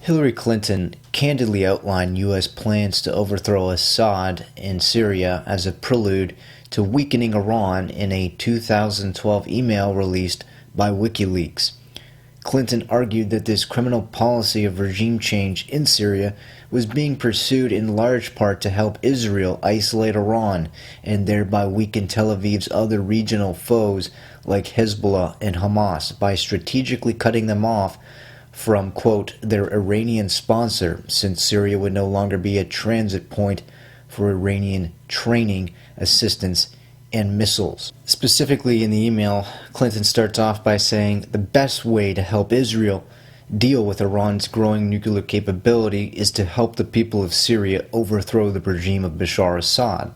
Hillary Clinton candidly outlined U.S. plans to overthrow Assad in Syria as a prelude to weakening Iran in a 2012 email released by WikiLeaks. Clinton argued that this criminal policy of regime change in Syria was being pursued in large part to help Israel isolate Iran and thereby weaken Tel Aviv's other regional foes like Hezbollah and Hamas by strategically cutting them off from, quote, their Iranian sponsor, since Syria would no longer be a transit point for Iranian training, assistance, and missiles. Specifically in the email, Clinton starts off by saying the best way to help Israel deal with Iran's growing nuclear capability is to help the people of Syria overthrow the regime of Bashar Assad.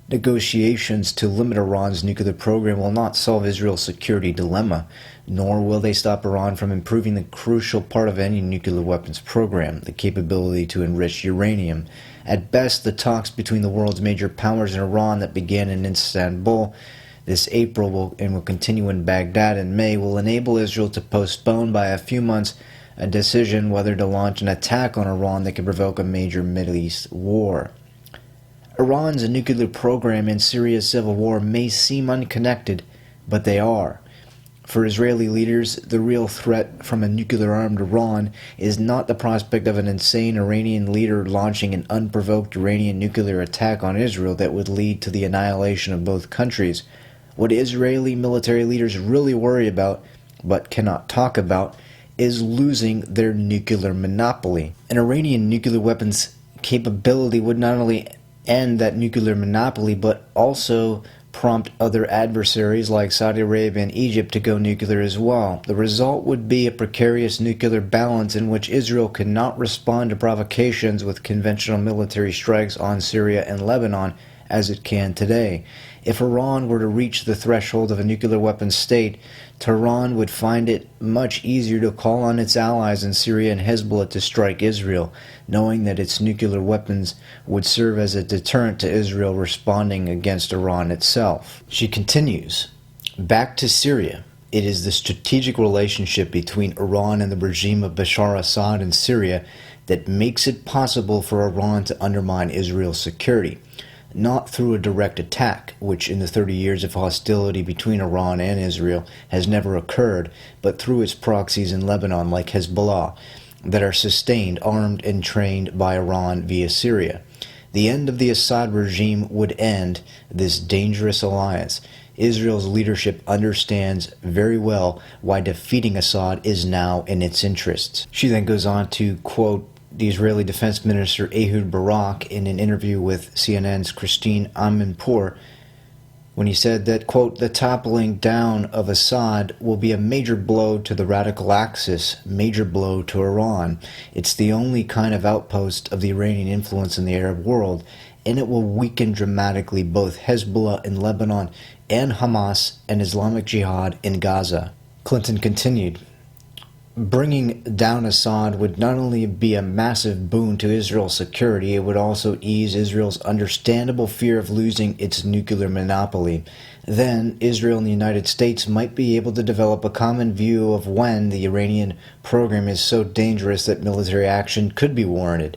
Negotiations to limit Iran's nuclear program will not solve Israel's security dilemma, nor will they stop Iran from improving the crucial part of any nuclear weapons program, the capability to enrich uranium. At best, the talks between the world's major powers and Iran that began in Istanbul this April will continue in Baghdad in May will enable Israel to postpone by a few months a decision whether to launch an attack on Iran that could provoke a major Middle East war. Iran's nuclear program and Syria's civil war may seem unconnected, but they are. For Israeli leaders, the real threat from a nuclear-armed Iran is not the prospect of an insane Iranian leader launching an unprovoked Iranian nuclear attack on Israel that would lead to the annihilation of both countries. What Israeli military leaders really worry about, but cannot talk about, is losing their nuclear monopoly. An Iranian nuclear weapons capability would not only end that nuclear monopoly, but also prompt other adversaries like Saudi Arabia and Egypt to go nuclear as well. The result would be a precarious nuclear balance in which Israel could not respond to provocations with conventional military strikes on Syria and Lebanon as it can today. If Iran were to reach the threshold of a nuclear weapons state, Tehran would find it much easier to call on its allies in Syria and Hezbollah to strike Israel, knowing that its nuclear weapons would serve as a deterrent to Israel responding against Iran itself. She continues, back to Syria. It is the strategic relationship between Iran and the regime of Bashar Assad in Syria that makes it possible for Iran to undermine Israel's security. Not through a direct attack, which in the 30 years of hostility between Iran and Israel has never occurred, but through its proxies in Lebanon like Hezbollah, that are sustained, armed, and trained by Iran via Syria. The end of the Assad regime would end this dangerous alliance. Israel's leadership understands very well why defeating Assad is now in its interests. She then goes on to quote the Israeli Defense Minister Ehud Barak in an interview with CNN's Christine Amanpour when he said that, quote, the toppling down of Assad will be a major blow to the radical axis, major blow to Iran. It's the only kind of outpost of the Iranian influence in the Arab world, and it will weaken dramatically both Hezbollah in Lebanon and Hamas and Islamic Jihad in Gaza. Clinton continued, bringing down Assad would not only be a massive boon to Israel's security, it would also ease Israel's understandable fear of losing its nuclear monopoly. Then, Israel and the United States might be able to develop a common view of when the Iranian program is so dangerous that military action could be warranted.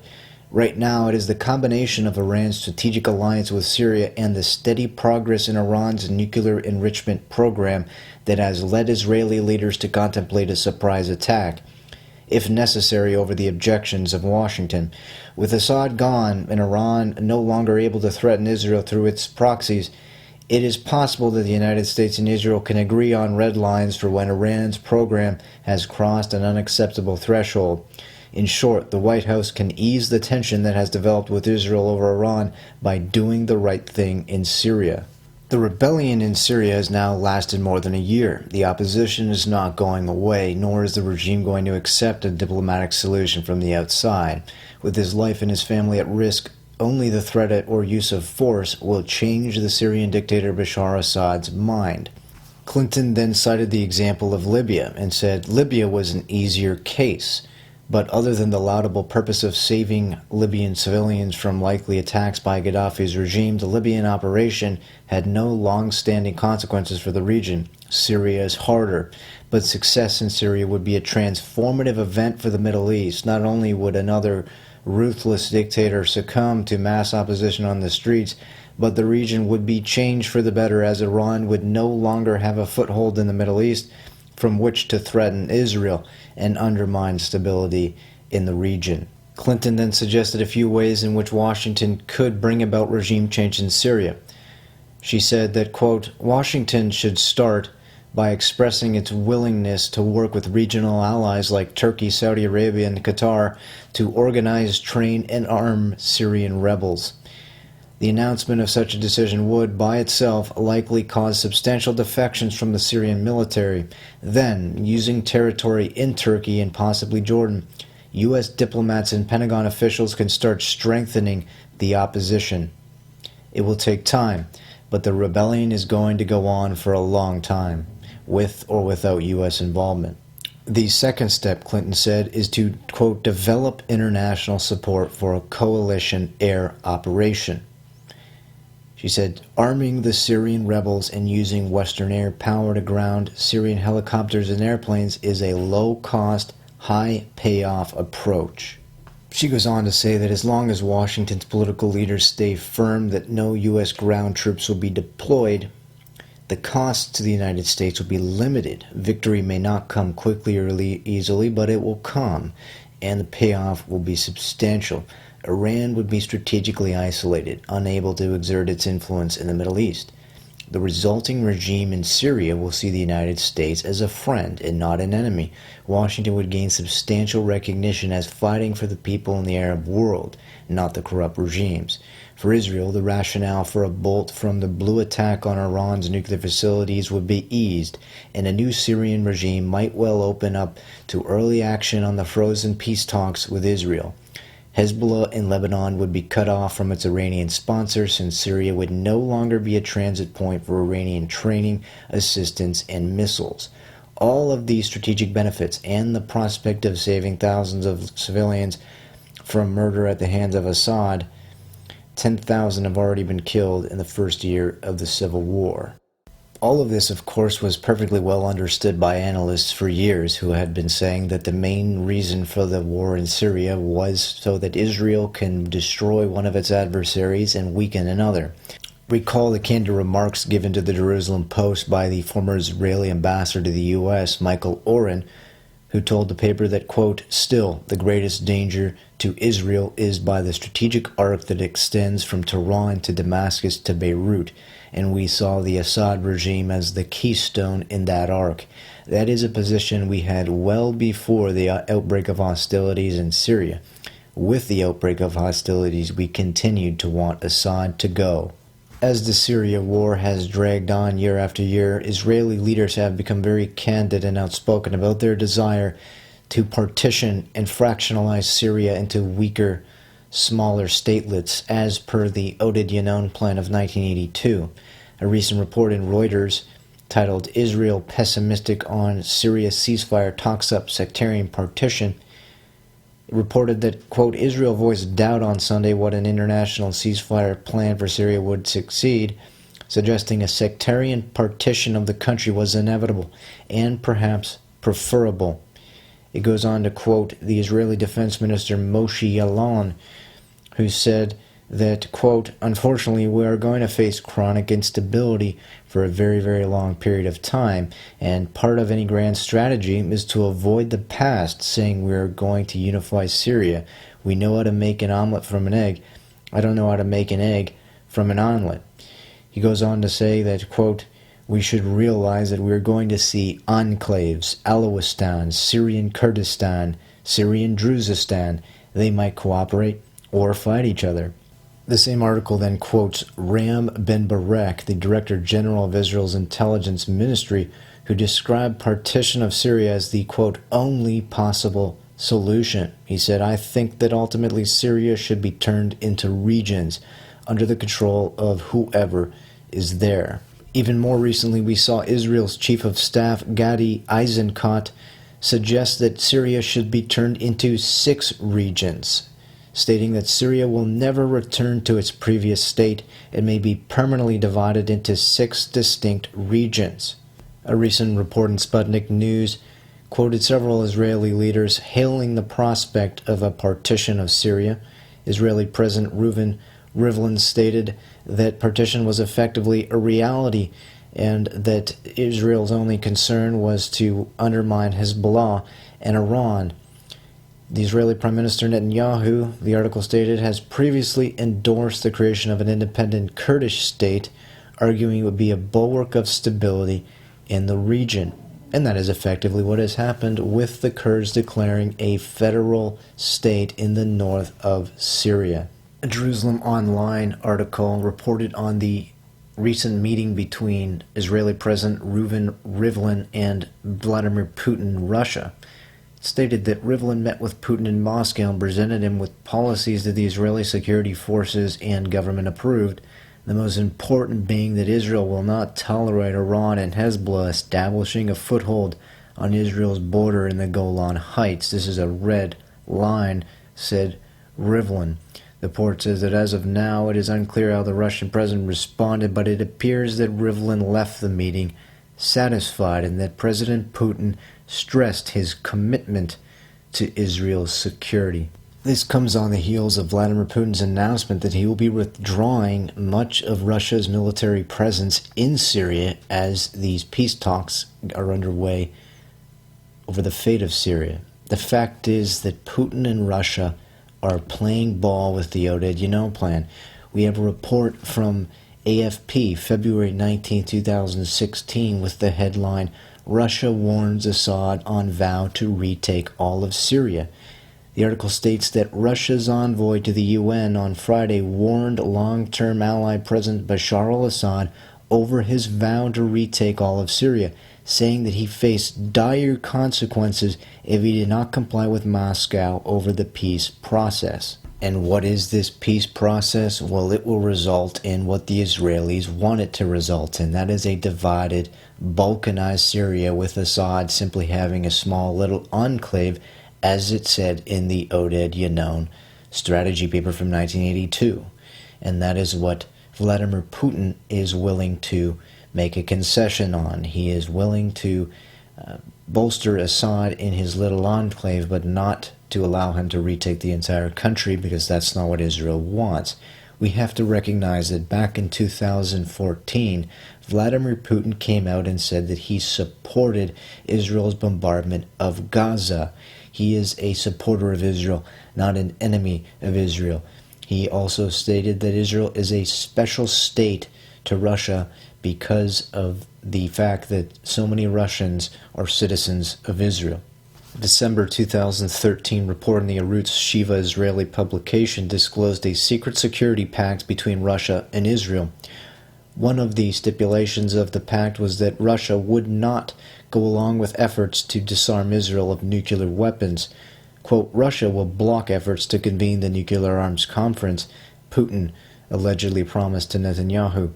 Right now, it is the combination of Iran's strategic alliance with Syria and the steady progress in Iran's nuclear enrichment program that has led Israeli leaders to contemplate a surprise attack, if necessary, over the objections of Washington. With Assad gone and Iran no longer able to threaten Israel through its proxies, it is possible that the United States and Israel can agree on red lines for when Iran's program has crossed an unacceptable threshold. In short, the White House can ease the tension that has developed with Israel over Iran by doing the right thing in Syria. The rebellion in Syria has now lasted more than a year. The opposition is not going away, nor is the regime going to accept a diplomatic solution from the outside. With his life and his family at risk, only the threat or use of force will change the Syrian dictator Bashar Assad's mind. Clinton then cited the example of Libya and said Libya was an easier case. But other than the laudable purpose of saving Libyan civilians from likely attacks by Gaddafi's regime, the Libyan operation had no long-standing consequences for the region. Syria is harder, but success in Syria would be a transformative event for the Middle East. Not only would another ruthless dictator succumb to mass opposition on the streets, but the region would be changed for the better, as Iran would no longer have a foothold in the Middle East from which to threaten Israel and undermine stability in the region. Clinton then suggested a few ways in which Washington could bring about regime change in Syria. She said that, quote, Washington should start by expressing its willingness to work with regional allies like Turkey, Saudi Arabia, and Qatar to organize, train, and arm Syrian rebels. The announcement of such a decision would, by itself, likely cause substantial defections from the Syrian military. Then, using territory in Turkey and possibly Jordan, U.S. diplomats and Pentagon officials can start strengthening the opposition. It will take time, but the rebellion is going to go on for a long time, with or without U.S. involvement. The second step, Clinton said, is to, quote, develop international support for a coalition air operation. She said, arming the Syrian rebels and using Western air power to ground Syrian helicopters and airplanes is a low-cost, high-payoff approach. She goes on to say that as long as Washington's political leaders stay firm that no U.S. ground troops will be deployed, the cost to the United States will be limited. Victory may not come quickly or easily, but it will come, and the payoff will be substantial. Iran would be strategically isolated, unable to exert its influence in the Middle East. The resulting regime in Syria will see the United States as a friend and not an enemy. Washington would gain substantial recognition as fighting for the people in the Arab world, not the corrupt regimes. For Israel, the rationale for a bolt from the blue attack on Iran's nuclear facilities would be eased, and a new Syrian regime might well open up to early action on the frozen peace talks with Israel. Hezbollah in Lebanon would be cut off from its Iranian sponsors, since Syria would no longer be a transit point for Iranian training, assistance, and missiles. All of these strategic benefits and the prospect of saving thousands of civilians from murder at the hands of Assad, 10,000 have already been killed in the first year of the civil war. All of this, of course, was perfectly well understood by analysts for years, who had been saying that the main reason for the war in Syria was so that Israel can destroy one of its adversaries and weaken another. Recall the candid remarks given to the Jerusalem Post by the former Israeli ambassador to the U.S., Michael Oren, who told the paper that, quote, still, the greatest danger to Israel is by the strategic arc that extends from Tehran to Damascus to Beirut, and we saw the Assad regime as the keystone in that arc. That is a position we had well before the outbreak of hostilities in Syria. With the outbreak of hostilities, we continued to want Assad to go. As the Syria war has dragged on year after year, Israeli leaders have become very candid and outspoken about their desire to partition and fractionalize Syria into weaker, smaller statelets, as per the Oded Yanon plan of 1982. A recent report in Reuters, titled Israel Pessimistic on Syria Ceasefire Talks Up Sectarian Partition, reported that, quote, Israel voiced doubt on Sunday what an international ceasefire plan for Syria would succeed, suggesting a sectarian partition of the country was inevitable and perhaps preferable. It goes on to quote the Israeli Defense Minister Moshe Yaalon, who said that, quote, unfortunately, we are going to face chronic instability for a very, very long period of time, and part of any grand strategy is to avoid the past, saying we are going to unify Syria. We know how to make an omelet from an egg. I don't know how to make an egg from an omelet. He goes on to say that, quote, we should realize that we are going to see enclaves, Alowistan, Syrian Kurdistan, Syrian Druzistan. They might cooperate or fight each other. The same article then quotes Ram Ben Barak, the Director General of Israel's Intelligence Ministry, who described partition of Syria as the, quote, only possible solution. He said, I think that ultimately Syria should be turned into regions under the control of whoever is there. Even more recently, we saw Israel's Chief of Staff, Gadi Eisenkot, suggests that Syria should be turned into 6 regions, stating that Syria will never return to its previous state and may be permanently divided into 6 distinct regions. A recent report in Sputnik News quoted several Israeli leaders hailing the prospect of a partition of Syria. Israeli President Reuven Rivlin stated that partition was effectively a reality and that Israel's only concern was to undermine Hezbollah and Iran. The Israeli Prime Minister Netanyahu, the article stated, has previously endorsed the creation of an independent Kurdish state, arguing it would be a bulwark of stability in the region. And that is effectively what has happened with the Kurds declaring a federal state in the north of Syria. A Jerusalem Online article reported on the recent meeting between Israeli President Reuven Rivlin and Vladimir Putin in Russia. It stated that Rivlin met with Putin in Moscow and presented him with policies that the Israeli security forces and government approved, the most important being that Israel will not tolerate Iran and Hezbollah establishing a foothold on Israel's border in the Golan Heights. This is a red line, said Rivlin. The report says that as of now, it is unclear how the Russian president responded, but it appears that Rivlin left the meeting satisfied and that President Putin stressed his commitment to Israel's security. This comes on the heels of Vladimir Putin's announcement that he will be withdrawing much of Russia's military presence in Syria as these peace talks are underway over the fate of Syria. The fact is that Putin and Russia are playing ball with the Oded plan. We have a report from AFP, February 19, 2016, with the headline, Russia warns Assad on vow to retake all of Syria. The article states that Russia's envoy to the UN on Friday warned long-term ally President Bashar al-Assad over his vow to retake all of Syria, saying that he faced dire consequences if he did not comply with Moscow over the peace process. And what is this peace process? Well, it will result in what the Israelis want it to result in. That is a divided, balkanized Syria with Assad simply having a small little enclave, as it said in the Oded Yanon strategy paper from 1982. And that is what Vladimir Putin is willing to make a concession on. He is willing to bolster Assad in his little enclave, but not to allow him to retake the entire country, because that's not what Israel wants. We have to recognize that back in 2014, Vladimir Putin came out and said that he supported Israel's bombardment of Gaza. He is a supporter of Israel, not an enemy of Israel. He also stated that Israel is a special state to Russia because of the fact that so many Russians are citizens of Israel. December 2013 report in the Arutz Shiva Israeli publication disclosed a secret security pact between Russia and Israel. One of the stipulations of the pact was that Russia would not go along with efforts to disarm Israel of nuclear weapons. Quote, Russia will block efforts to convene the nuclear arms conference, Putin allegedly promised to Netanyahu.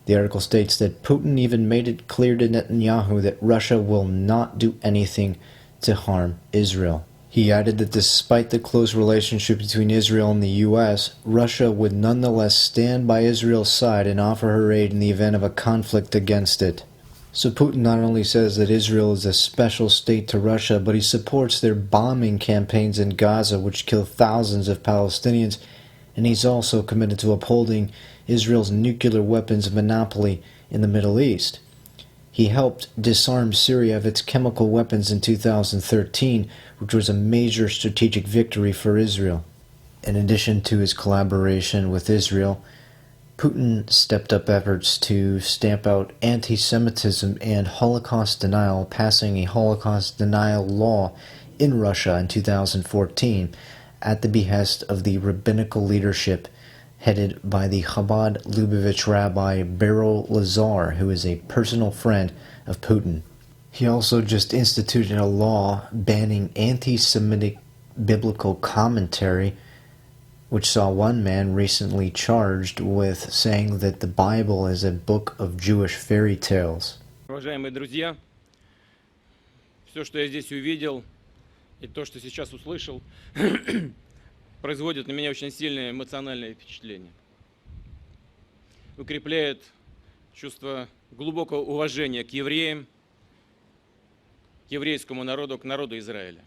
The article states that Putin even made it clear to Netanyahu that Russia will not do anything to harm Israel. He added that despite the close relationship between Israel and the U.S., Russia would nonetheless stand by Israel's side and offer her aid in the event of a conflict against it. So Putin not only says that Israel is a special state to Russia, but he supports their bombing campaigns in Gaza, which kill thousands of Palestinians, and he's also committed to upholding Israel's nuclear weapons monopoly in the Middle East. He helped disarm Syria of its chemical weapons in 2013, which was a major strategic victory for Israel. In addition to his collaboration with Israel, Putin stepped up efforts to stamp out anti-Semitism and Holocaust denial, passing a Holocaust denial law in Russia in 2014 at the behest of the rabbinical leadership headed by the Chabad Lubavitch rabbi Beryl Lazar, who is a personal friend of Putin. He also just instituted a law banning anti-Semitic biblical commentary, which saw one man recently charged with saying that the Bible is a book of Jewish fairy tales. Уважаемые друзья, Все, что я здесь увидел, и то, что сейчас услышал, производит на меня очень сильное эмоциональное впечатление. Укрепляет чувство глубокого уважения к евреям, к еврейскому народу, к народу Израиля.